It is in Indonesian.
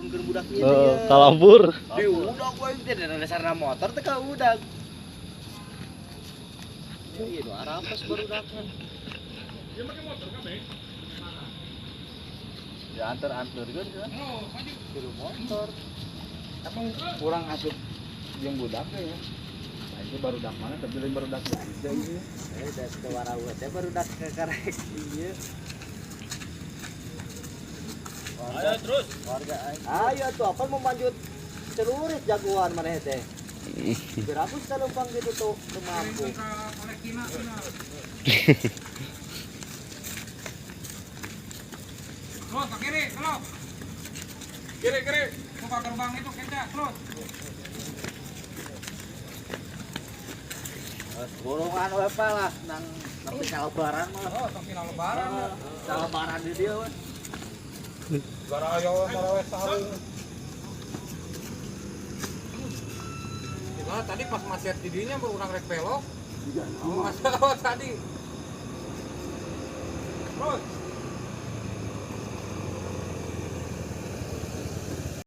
ke budak ieu ya. Kalambur. Di udah gue teh ada sarana motor teh ka udah. Ya ieu nu arapes barudakan. Dia pakai motor kan, Bang? Ya antar-antar kan kan. Oh, maju. Suruh motor. Emang kurang asup yang budak ya. Nah, itu baru dak mana tapi baru dak aja ini. Da teu warawa teh barudak ke karek ieu. Ayo terus. Warga ayo tuh apa mau lanjut celurit jagoan maneh teh. Berapus talumpang gitu tuh teu mampu. Kirim ke Palestina sana. Terus ke kiri, belok. Kiri, kiri. Buka gerbang itu kencang, terus. Golongan we pa lah nang tapi kalebaran mah. Oh, tapi lebaran. Kalebaran di dia we. Gara ayo marawe sarung. Gimana tadi pas macet di dinya baru urang rek belok? Iya. Masalah tadi. Terus.